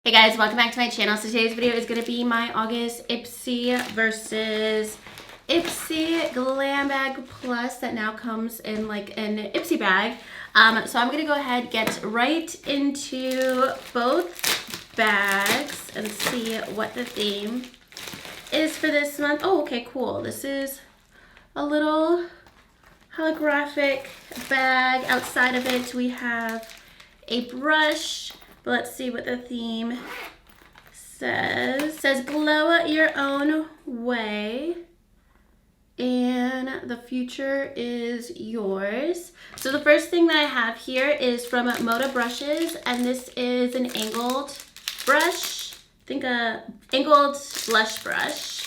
Hey guys, welcome back to my channel. So today's video is going to be my August Ipsy versus Ipsy Glam Bag Plus that now comes in like an Ipsy bag. So I'm going to go ahead, get right into both bags and see what the theme is for this month. Oh, okay, cool. This is a little holographic bag. Outside of it, we have a brush. But let's see what the theme says. It says glow your own way and the future is yours. So the first thing that I have here is from Moda Brushes, and this is an angled brush. I think a angled blush brush,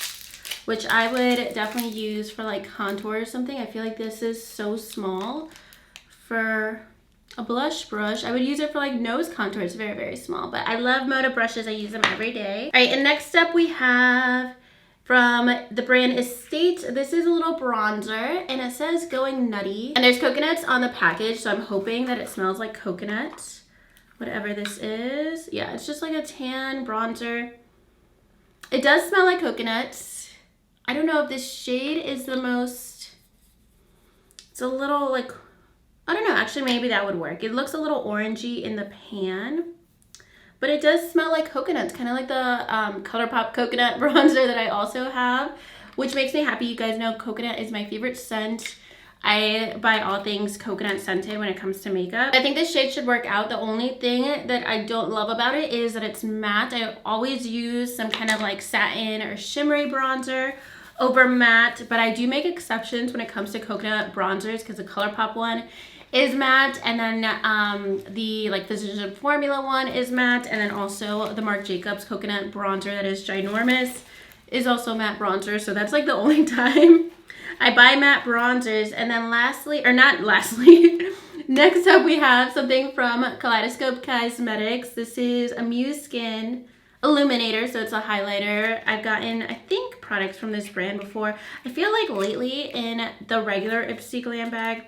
which I would definitely use for like contour or something. I feel like this is so small for a blush brush. I would use it for like nose contour. It's very, very small, but I love Moda brushes. I use them every day. All right, and next up we have from the brand Estate. This is a little bronzer and it says Going Nutty. And there's coconuts on the package, so I'm hoping that it smells like coconut, whatever this is. Yeah, it's just like a tan bronzer. It does smell like coconut. I don't know if this shade is the most, it's a little like, I don't know, actually maybe that would work. It looks a little orangey in the pan, but it does smell like coconut. It's kind of like the ColourPop coconut bronzer that I also have, which makes me happy. You guys know coconut is my favorite scent. I buy all things coconut scented when it comes to makeup. I think this shade should work out. The only thing that I don't love about it is that it's matte. I always use some kind of like satin or shimmery bronzer over matte, but I do make exceptions when it comes to coconut bronzers because the ColourPop one is matte, and then the like Physician Formula one is matte, and then also the Marc Jacobs coconut bronzer that is ginormous is also matte bronzer. So that's like the only time I buy matte bronzers. And then lastly, or not lastly, next up we have something from Kaleidoscope Cosmetics. This is a Muse Skin Illuminator, so it's a highlighter. I've gotten, I think, products from this brand before. I feel like lately in the regular Ipsy Glam bag,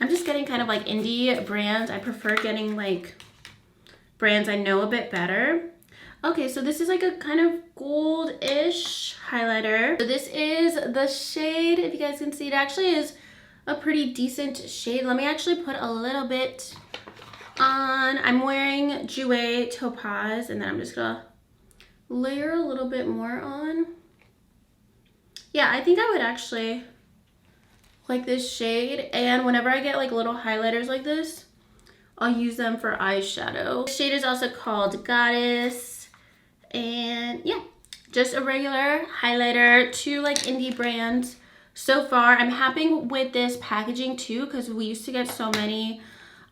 I'm just getting kind of like indie brands. I prefer getting like brands I know a bit better. Okay, so this is like a kind of gold-ish highlighter. So this is the shade, if you guys can see, it actually is a pretty decent shade. Let me actually put a little bit on. I'm wearing Jouer Topaz, and then I'm just gonna layer a little bit more on. Yeah, I think I would actually like this shade, and whenever I get like little highlighters like this, I'll use them for eyeshadow. This shade is also called Goddess, and yeah, just a regular highlighter. Two like indie brands so far. I'm happy with this packaging too, because we used to get so many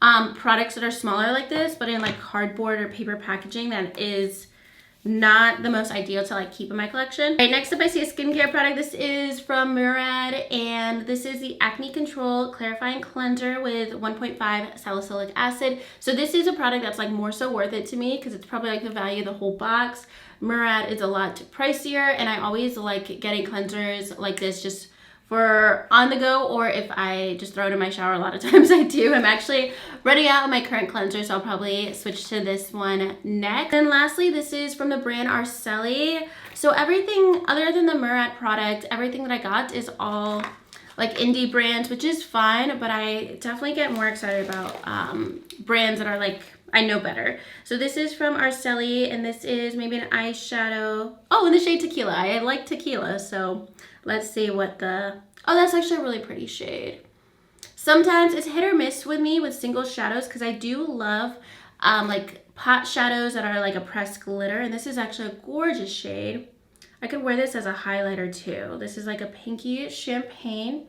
products that are smaller like this, but in like cardboard or paper packaging that is not the most ideal to like keep in my collection. All right, next up I see a skincare product. This is from Murad, and this is the Acne Control Clarifying Cleanser with 1.5 salicylic acid. So this is a product that's like more so worth it to me because it's probably like the value of the whole box. Murad is a lot pricier, and I always like getting cleansers like this just for on the go, or if I just throw it in my shower. A lot of times I do. I'm actually running out of my current cleanser, so I'll probably switch to this one next. And lastly, this is from the brand Arceli. So everything other than the Murad product, everything that I got is all like indie brands, which is fine, but I definitely get more excited about brands that are like I know better. So this is from Arceli, and this is maybe an eyeshadow. Oh, in the shade Tequila. I like tequila, so let's see what the, oh, that's actually a really pretty shade. Sometimes it's hit or miss with me with single shadows because I do love like pot shadows that are like a pressed glitter, and this is actually a gorgeous shade. I could wear this as a highlighter too. This is like a pinky champagne,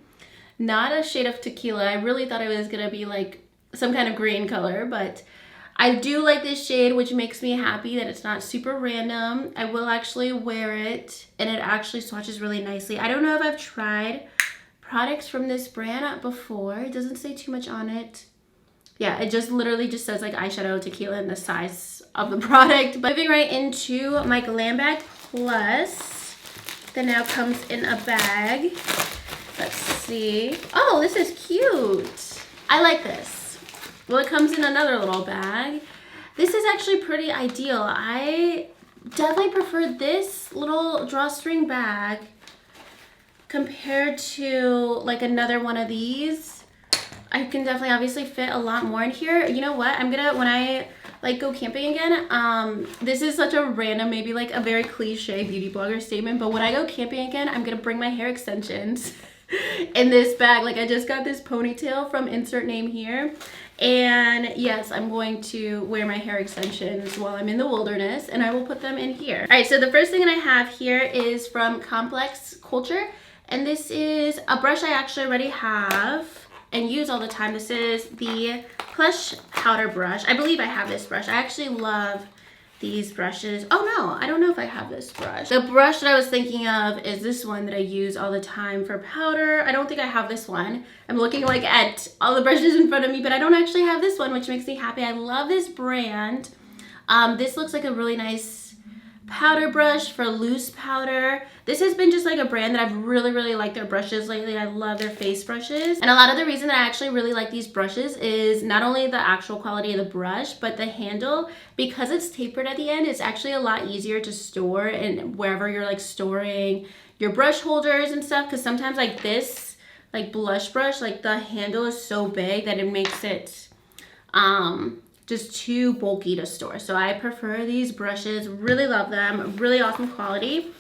not a shade of tequila. I really thought it was gonna be like some kind of green color, but I do like this shade, which makes me happy that it's not super random. I will actually wear it, and it actually swatches really nicely. I don't know if I've tried products from this brand before. It doesn't say too much on it. Yeah, it just literally just says like eyeshadow tequila and the size of the product. But moving right into my Glam Bag Plus that now comes in a bag. Let's see. Oh, this is cute. I like this. Well, it comes in another little bag. This is actually pretty ideal. I definitely prefer this little drawstring bag compared to like another one of these. I can definitely obviously fit a lot more in here. You know what? I'm gonna, when I like go camping again, this is such a random, maybe like a very cliche beauty blogger statement, but when I go camping again, I'm gonna bring my hair extensions in this bag. Like I just got this ponytail from insert name here. And yes, I'm going to wear my hair extensions while I'm in the wilderness, and I will put them in here. All right, so the first thing that I have here is from Complex Culture. And this is a brush I actually already have and use all the time. This is the Plush powder brush. I believe I have this brush. I actually love these brushes. Oh no, I don't know if I have this brush. The brush that I was thinking of is this one that I use all the time for powder. I don't think I have this one. I'm looking like at all the brushes in front of me, but I don't actually have this one, which makes me happy. I love this brand. This looks like a really nice powder brush for loose powder. This has been just like a brand that I've really liked their brushes lately. I love their face brushes. And a lot of the reason that I actually really like these brushes is not only the actual quality of the brush, but the handle. Because it's tapered at the end, it's actually a lot easier to store in wherever you're like storing your brush holders and stuff. Because sometimes like this, like blush brush, like the handle is so big that it makes it just too bulky to store. So I prefer these brushes. Really love them. Really awesome quality.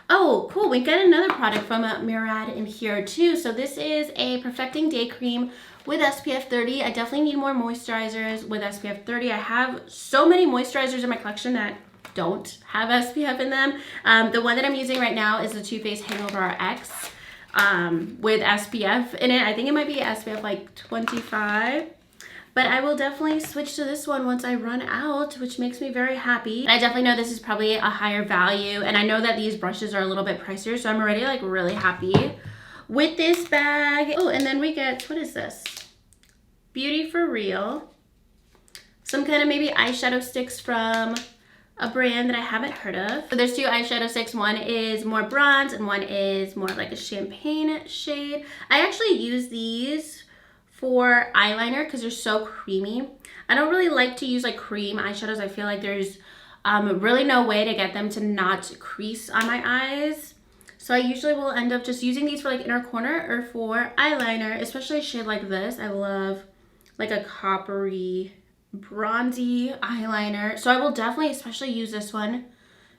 Oh, cool. We got another product from Murad in here too. So this is a Perfecting Day Cream with SPF 30. I definitely need more moisturizers with SPF 30. I have so many moisturizers in my collection that don't have SPF in them. The one that I'm using right now is the Too Faced Hangover RX with SPF in it. I think it might be SPF like 25. But I will definitely switch to this one once I run out, which makes me very happy. And I definitely know this is probably a higher value, and I know that these brushes are a little bit pricier, so I'm already like really happy with this bag. Oh, and then we get, what is this? Beauty for Real. Some kind of maybe eyeshadow sticks from a brand that I haven't heard of. So there's two eyeshadow sticks. One is more bronze and one is more like a champagne shade. I actually use these for eyeliner because they're so creamy. I don't really like to use like cream eyeshadows. I feel like there's really no way to get them to not crease on my eyes. So I usually will end up just using these for like inner corner or for eyeliner, especially a shade like this. I love like a coppery, bronzy eyeliner. So I will definitely especially use this one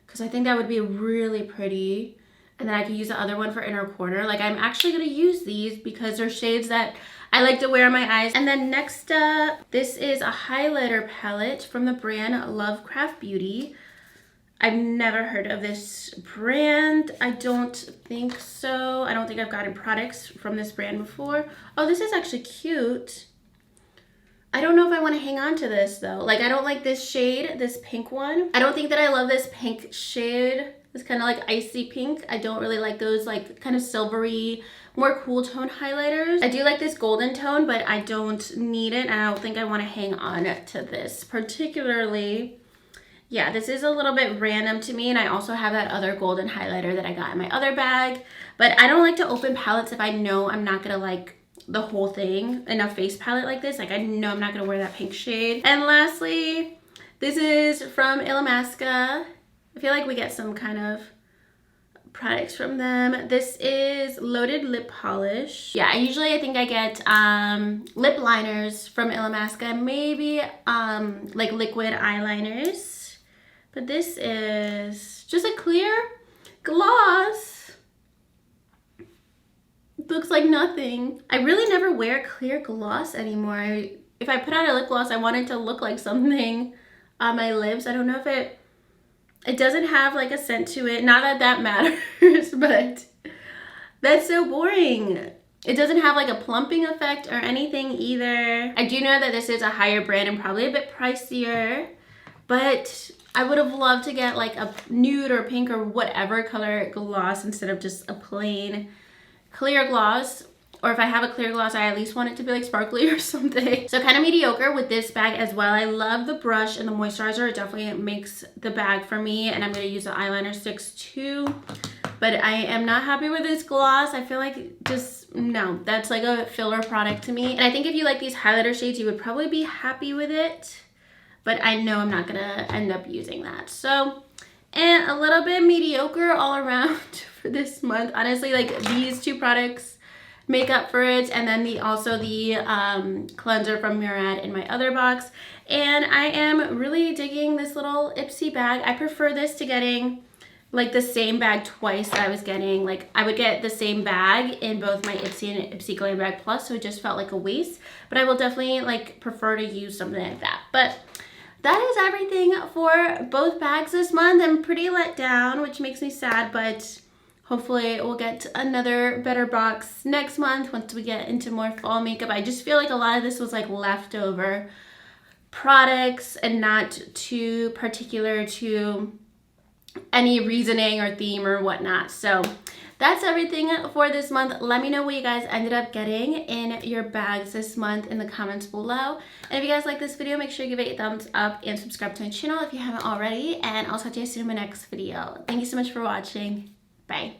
because I think that would be really pretty. And then I could use the other one for inner corner. Like I'm actually gonna use these because they're shades that I like to wear on my eyes. And then next up, this is a highlighter palette from the brand Lovecraft Beauty. I've never heard of this brand. I don't think so. I don't think I've gotten products from this brand before. Oh, this is actually cute. I don't know if I want to hang on to this though. Like I don't like this shade, this pink one. I don't think that I love this pink shade. It's kind of like icy pink. I don't really like those like kind of silvery, more cool tone highlighters. I do like this golden tone, but I don't need it. And I don't think I want to hang on to this particularly. Yeah, this is a little bit random to me. And I also have that other golden highlighter that I got in my other bag. But I don't like to open palettes if I know I'm not going to like the whole thing in a face palette like this. Like I know I'm not going to wear that pink shade. And lastly, this is from Illamasqua. I feel like we get some kind of products from them. This is Loaded Lip Polish. Yeah, I think I get lip liners from Illamasqua, maybe like liquid eyeliners. But this is just a clear gloss. Looks like nothing. I really never wear clear gloss anymore. If I put on a lip gloss, I want it to look like something on my lips. I don't know if it doesn't have like a scent to it. Not that that matters, but that's so boring. It doesn't have like a plumping effect or anything either. I do know that this is a higher brand and probably a bit pricier, but I would have loved to get like a nude or pink or whatever color gloss instead of just a plain clear gloss. Or if I have a clear gloss, I at least want it to be like sparkly or something. So kind of mediocre with this bag as well. I love the brush and the moisturizer. It definitely makes the bag for me. And I'm going to use the eyeliner sticks too. But I am not happy with this gloss. I feel like just, no, that's like a filler product to me. And I think if you like these highlighter shades, you would probably be happy with it. but I know I'm not gonna end up using that. So, and a little bit mediocre all around for this month. Honestly, like these two products make up for it, and then also the cleanser from Murad in my other box. And I am really digging this little Ipsy bag. I prefer this to getting like the same bag twice that I was getting. Like I would get the same bag in both my Ipsy and Ipsy Glam Bag Plus, so it just felt like a waste. But I will definitely like prefer to use something like that. But that is everything for both bags this month. I'm pretty let down, which makes me sad, but hopefully we'll get another better box next month once we get into more fall makeup. I just feel like a lot of this was like leftover products and not too particular to any reasoning or theme or whatnot. So that's everything for this month. Let me know what you guys ended up getting in your bags this month in the comments below. And if you guys like this video, make sure you give it a thumbs up and subscribe to my channel if you haven't already. And I'll talk to you soon in my next video. Thank you so much for watching. Bye.